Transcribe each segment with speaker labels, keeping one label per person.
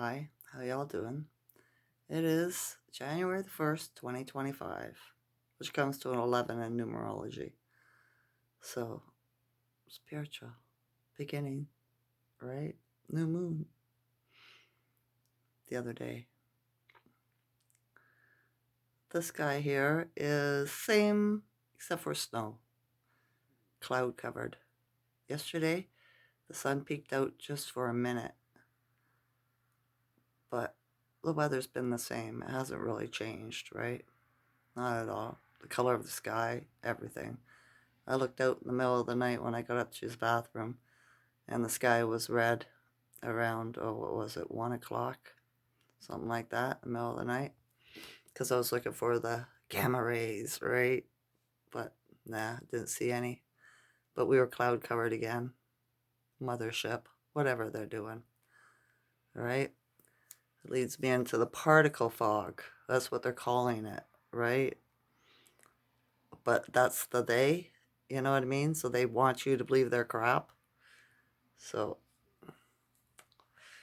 Speaker 1: Hi, how y'all doing? It is January the 1st, 2025, which comes to an 11 in numerology. So, spiritual, beginning, right? New moon the other day. This guy here is same except for snow, cloud covered. Yesterday, the sun peeked out just for a minute, but the weather's been the same. It hasn't really changed, right? Not at all. The color of the sky, everything. I looked out in the middle of the night when I got up to his bathroom, and the sky was red around, oh, what was it, 1 o'clock? Something like that, in the middle of the night. Because I was looking for the gamma rays, right? But nah, didn't see any. But we were cloud covered again. Mothership, whatever they're doing, right? It leads me into the particle fog. That's what they're calling it, right? But that's the they, you know what I mean? So they want you to believe their crap. So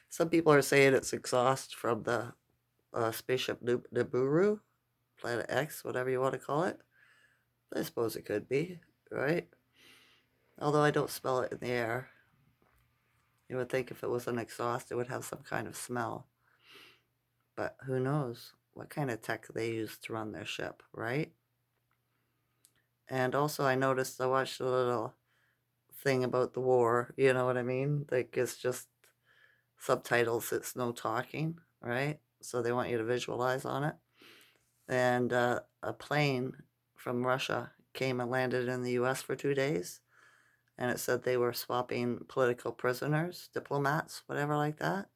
Speaker 1: some people are saying it's exhaust from the spaceship Nibiru, Planet X, whatever you want to call it. I suppose it could be, right? Although I don't smell it in the air. You would think if it was an exhaust, it would have some kind of smell. But who knows what kind of tech they use to run their ship, right? And also, I noticed I watched a little thing about the war, you know what I mean? Like, it's just subtitles, it's no talking, right? So they want you to visualize on it. And a plane from Russia came and landed in the US for 2 days. And it said they were swapping political prisoners, diplomats, whatever like that.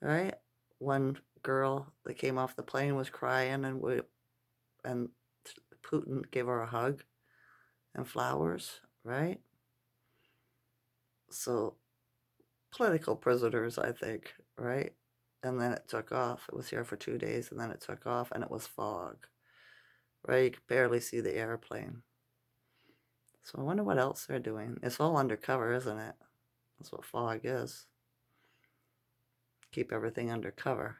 Speaker 1: Right? One girl that came off the plane was crying, and Putin gave her a hug and flowers, right? So political prisoners, I think, right? And then it took off. It was here for 2 days, and then it took off, and it was fog, right? You could barely see the airplane. So I wonder what else they're doing. It's all undercover, isn't it? That's what fog is. Keep everything undercover.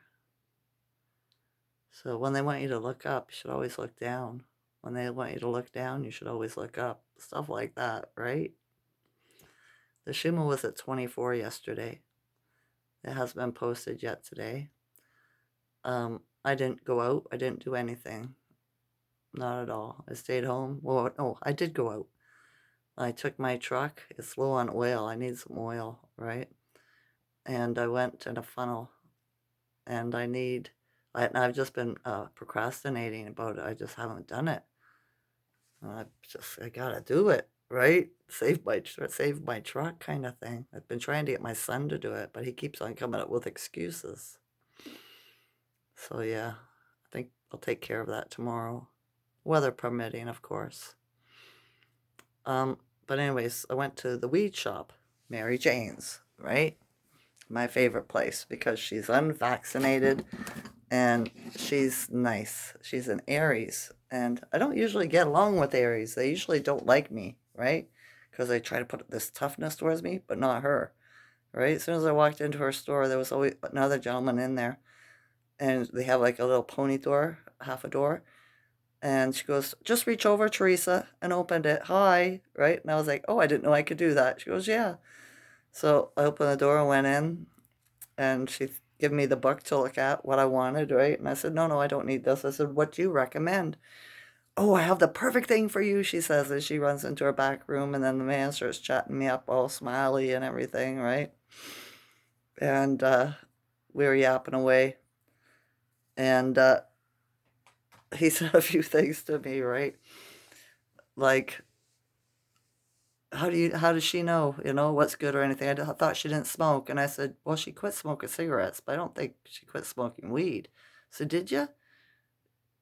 Speaker 1: So when they want you to look up, you should always look down. When they want you to look down, you should always look up. Stuff like that, right? The Schuman was at 24 yesterday. It hasn't been posted yet today. I didn't go out. I didn't do anything. Not at all. I stayed home. Well, no, I did go out. I took my truck. It's low on oil. I need some oil, right? And I went in a funnel. And I've just been procrastinating about it. I just haven't done it. I gotta do it, right? Save my truck kind of thing. I've been trying to get my son to do it, but he keeps on coming up with excuses. So yeah, I think I'll take care of that tomorrow, weather permitting, of course. But anyways, I went to the weed shop, Mary Jane's, right? My favorite place because she's unvaccinated and she's nice. She's an Aries, and I don't usually get along with Aries. They usually don't like me, right? Because they try to put this toughness towards me, but not her, right? As soon as I walked into her store, there was always another gentleman in there, and they have like a little pony door, half a door. And she goes, just reach over, Teresa, and opened it. Hi, right? And I was like, oh, I didn't know I could do that. She goes, yeah. So I opened the door and went in, and she gave me the book to look at what I wanted, right? And I said, no, I don't need this. I said, what do you recommend? Oh, I have the perfect thing for you, she says, as she runs into her back room. And then the man starts chatting me up all smiley and everything, right? And we were yapping away. And he said a few things to me, right? Like, how does she know, what's good or anything? I thought she didn't smoke. And I said, well, she quit smoking cigarettes, but I don't think she quit smoking weed. So did you?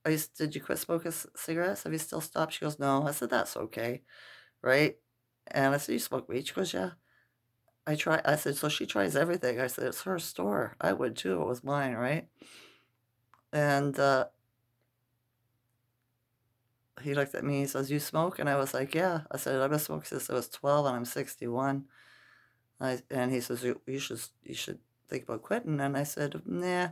Speaker 1: Did you quit smoking cigarettes? Have you still stopped? She goes, no. I said, that's okay, right? And I said, you smoke weed? She goes, yeah. I said, so she tries everything. I said, it's her store. I would too. It was mine, right? And he looked at me. He says, you smoke? And I was like, yeah. I said, I've been smoking since I was 12 and I'm 61. And he says, you should think about quitting. And I said, nah.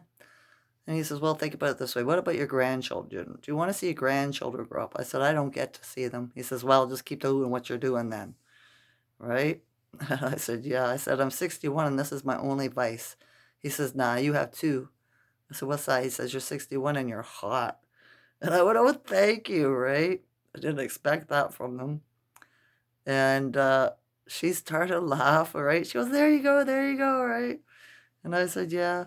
Speaker 1: And he says, well, think about it this way. What about your grandchildren? Do you want to see your grandchildren grow up? I said, I don't get to see them. He says, well, just keep doing what you're doing then. Right? I said, yeah. I said, I'm 61 and this is my only vice. He says, nah, you have two. I said, what's that? He says, you're 61 and you're hot. And I went, oh, thank you, right? I didn't expect that from them. And she started laughing, right? She goes, there you go, right? And I said, yeah.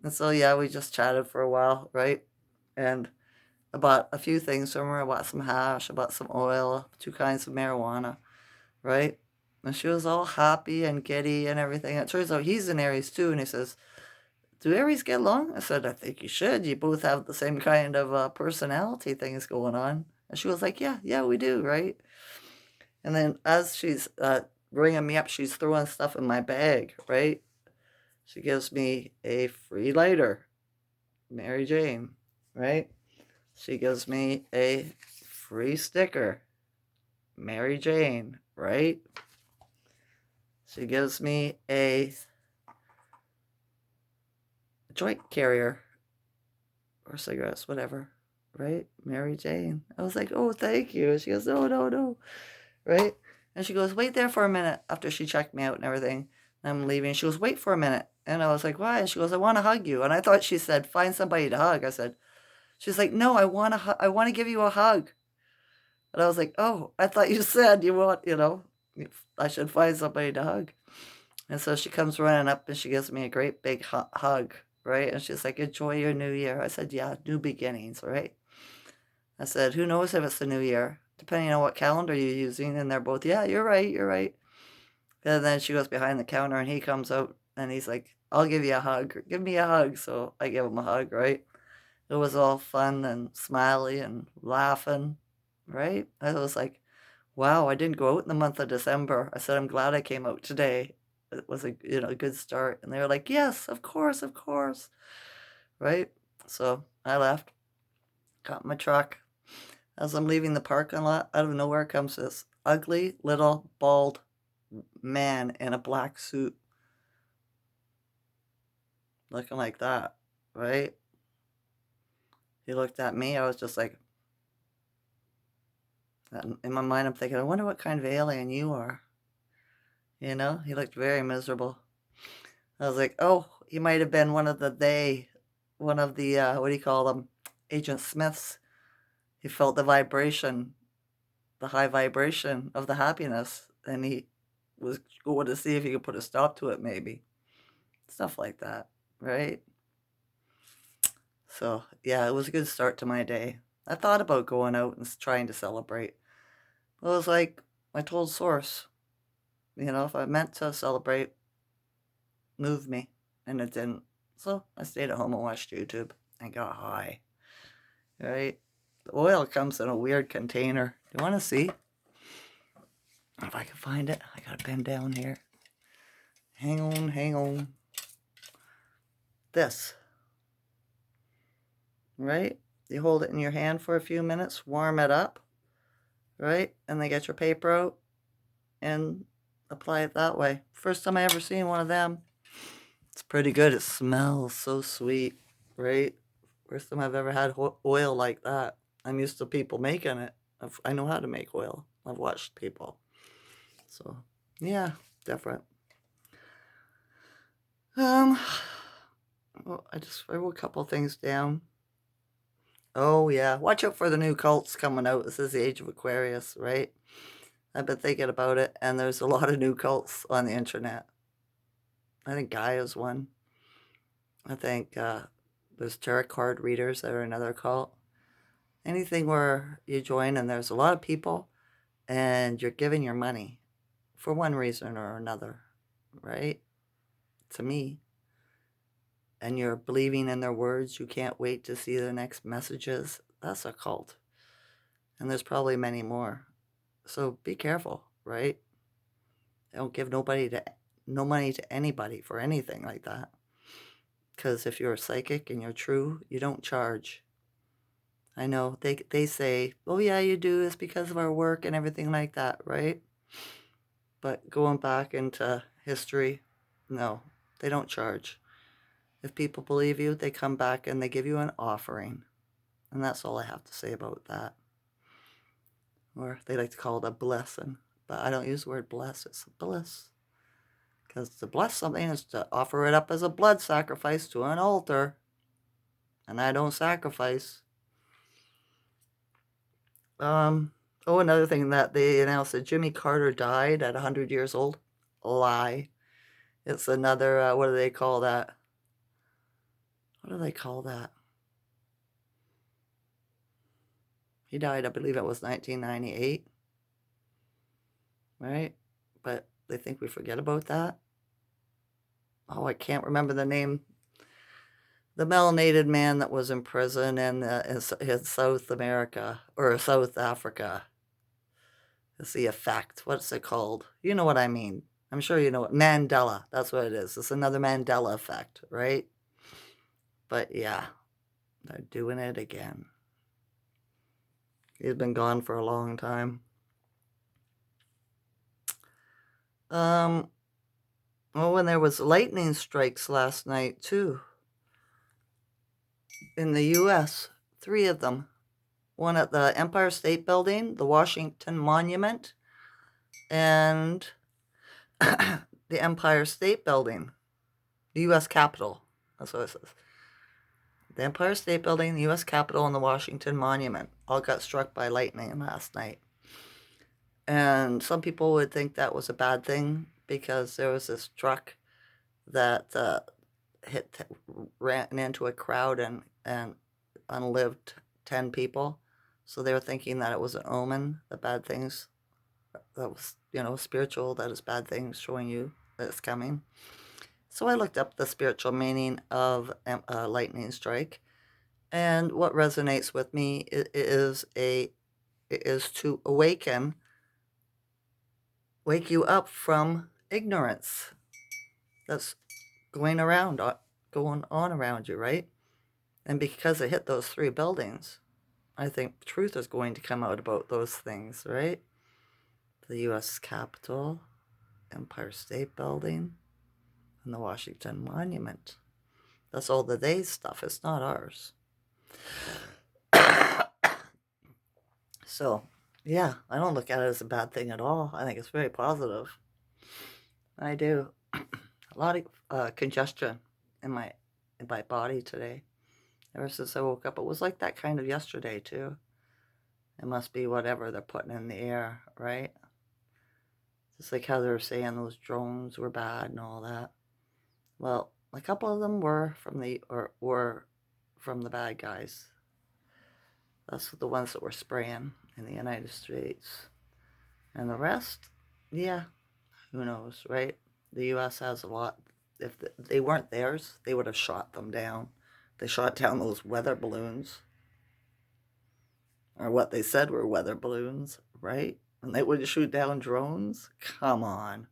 Speaker 1: And so, yeah, we just chatted for a while, right? And I bought a few things from her. I bought some hash, I bought some oil, two kinds of marijuana, right? And she was all happy and giddy and everything. It turns out he's an Aries too, and he says, do Aries get along? I said, I think you should. You both have the same kind of personality things going on. And she was like, yeah, we do, right? And then as she's ringing me up, she's throwing stuff in my bag, right? She gives me a free lighter, Mary Jane, right? She gives me a free sticker, Mary Jane, right? She gives me a joint carrier or cigarettes, whatever, right? Mary Jane. I was like, oh, thank you. She goes, no, right? And she goes, wait there for a minute after she checked me out and everything. And I'm leaving. She goes, wait for a minute. And I was like, why? And she goes, I want to hug you. And I thought she said, find somebody to hug. I said, she's like, no, I want to give you a hug. And I was like, oh, I thought you said you want, I should find somebody to hug. And so she comes running up and she gives me a great big hug, right? And she's like, enjoy your new year. I said, yeah, new beginnings, right? I said, who knows if it's the new year, depending on what calendar you're using. And they're both, yeah, you're right. And then she goes behind the counter and he comes out and he's like, I'll give you a hug. Give me a hug. So I give him a hug, right? It was all fun and smiley and laughing, right? I was like, wow, I didn't go out in the month of December. I said, I'm glad I came out today. It was a good start. And they were like, yes, of course, right? So I left, got my truck. As I'm leaving the parking lot, out of nowhere comes this ugly little bald man in a black suit, looking like that, right? He looked at me. I was just like, in my mind, I'm thinking, I wonder what kind of alien you are. He looked very miserable. I was like, oh, he might have been one of the, what do you call them? Agent Smiths. He felt the vibration, the high vibration of the happiness, and he was going to see if he could put a stop to it, maybe. Stuff like that, right? So, yeah, it was a good start to my day. I thought about going out and trying to celebrate. It was like I told Source, if I meant to celebrate, move me. And it didn't. So I stayed at home and watched YouTube and got high. Right? The oil comes in a weird container. Do you want to see? If I can find it. I got to bend down here. Hang on. This. Right? You hold it in your hand for a few minutes, warm it up. Right? And then get your paper out and apply it that way. First time I ever seen one of them. It's pretty good. It smells so sweet, right? First time I've ever had oil like that. I'm used to people making it. I know how to make oil. I've watched people. So, yeah, different. Well, I just wrote a couple things down. Oh, yeah. Watch out for the new cults coming out. This is the age of Aquarius, right? I've been thinking about it, and there's a lot of new cults on the internet. I think Gaia's one. I think there's tarot card readers that are another cult. Anything where you join and there's a lot of people and you're giving your money for one reason or another, right? To me. And you're believing in their words. You can't wait to see their next messages. That's a cult. And there's probably many more. So be careful, right? Don't give no money to anybody for anything like that. Because if you're a psychic and you're true, you don't charge. I know they say, oh yeah, you do. It's because of our work and everything like that, right? But going back into history, no, They don't charge. If people believe you, they come back and they give you an offering. And that's all I have to say about that. Or they like to call it a blessing. But I don't use the word bless, it's a bliss. Because to bless something is to offer it up as a blood sacrifice to an altar. And I don't sacrifice. Another thing that they announced that Jimmy Carter died at 100 years old. Lie. It's another, what do they call that? What do they call that? He died, I believe it was 1998. Right? But they think we forget about that. Oh, I can't remember the name. The melanated man that was in prison in South America, or South Africa. It's the effect. What's it called? You know what I mean. I'm sure you know it. Mandela. That's what it is. It's another Mandela effect, right? But yeah, they're doing it again. He's been gone for a long time. When there was lightning strikes last night too in the U.S., 3 of them. One at the Empire State Building, the Washington Monument, and the Empire State Building, the U.S. Capitol. That's what it says. The Empire State Building, the U.S. Capitol, and the Washington Monument all got struck by lightning last night. And some people would think that was a bad thing because there was this truck that ran into a crowd and unlived 10 people. So they were thinking that it was an omen, the bad things, that was, spiritual, that is bad things showing you that it's coming. So I looked up the spiritual meaning of a lightning strike, and what resonates with me is to wake you up from ignorance that's going on around you, right? And because it hit those 3 buildings, I think truth is going to come out about those things, right? The U.S. Capitol, Empire State Building, and the Washington Monument. That's all the they stuff. It's not ours. So, yeah, I don't look at it as a bad thing at all. I think it's very positive. I do. A lot of congestion in my body today. Ever since I woke up, it was like that kind of yesterday too. It must be whatever they're putting in the air, right? Just like how they were saying those drones were bad and all that. Well, a couple of them were from the bad guys. That's the ones that were spraying in the United States. And the rest, yeah, who knows, right? The U.S. has a lot. If they weren't theirs, they would have shot them down. They shot down those weather balloons, or what they said were weather balloons, right? And they wouldn't shoot down drones? Come on,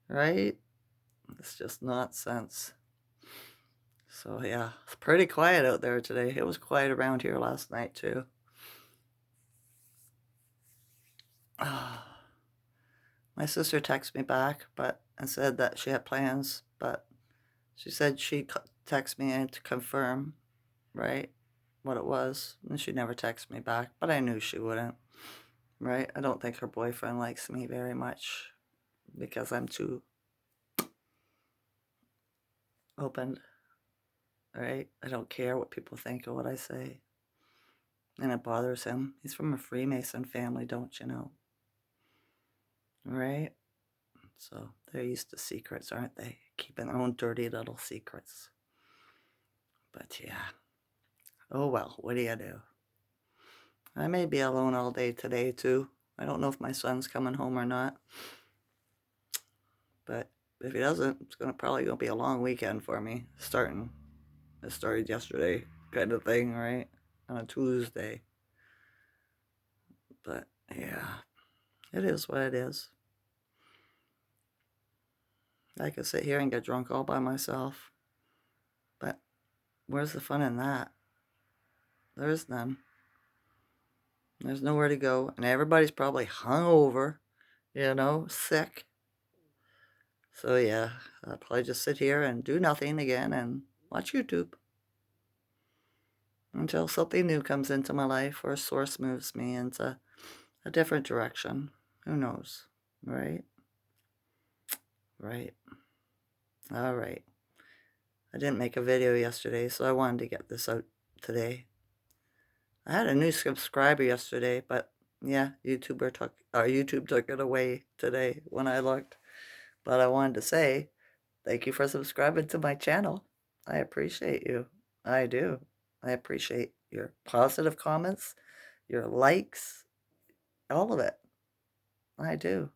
Speaker 1: right? It's just nonsense. So yeah, it's pretty quiet out there today. It was quiet around here last night too. My sister texted me back, and said that she had plans, but she said she'd text me to confirm, right, what it was, and she never texted me back, but I knew she wouldn't, right? I don't think her boyfriend likes me very much because I'm too open, right? I don't care what people think of what I say, and it bothers him. He's from a Freemason family, don't you know? Right? So they're used to secrets, aren't they? Keeping their own dirty little secrets. But yeah. Oh well, what do you do? I may be alone all day today too. I don't know if my son's coming home or not. But if he doesn't, it's probably gonna be a long weekend for me. It started yesterday, kind of thing, right? On a Tuesday. But yeah, it is what it is. I could sit here and get drunk all by myself. But where's the fun in that? There is none. There's nowhere to go, and everybody's probably hungover, sick. So yeah, I'll probably just sit here and do nothing again and watch YouTube until something new comes into my life or a source moves me into a different direction. Who knows? Right? Right. All right. I didn't make a video yesterday, so I wanted to get this out today. I had a new subscriber yesterday, but yeah, YouTube took it away today when I looked. But I wanted to say thank you for subscribing to my channel. I appreciate you. I do. I appreciate your positive comments, your likes, all of it. I do.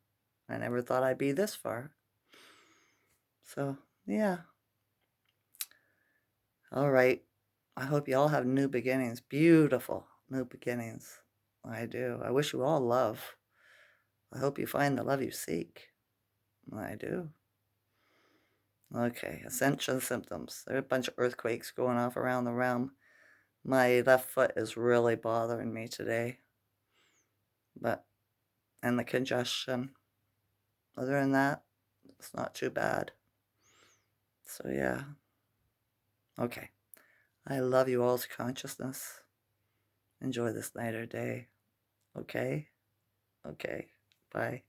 Speaker 1: I never thought I'd be this far. So, yeah. All right. I hope you all have new beginnings. Beautiful new beginnings. I do. I wish you all love. I hope you find the love you seek. I do. Okay, ascension symptoms. There are a bunch of earthquakes going off around the realm. My left foot is really bothering me today. And the congestion. Other than that, it's not too bad. So yeah. Okay. I love you all's consciousness. Enjoy this night or day. Okay? Okay. Bye.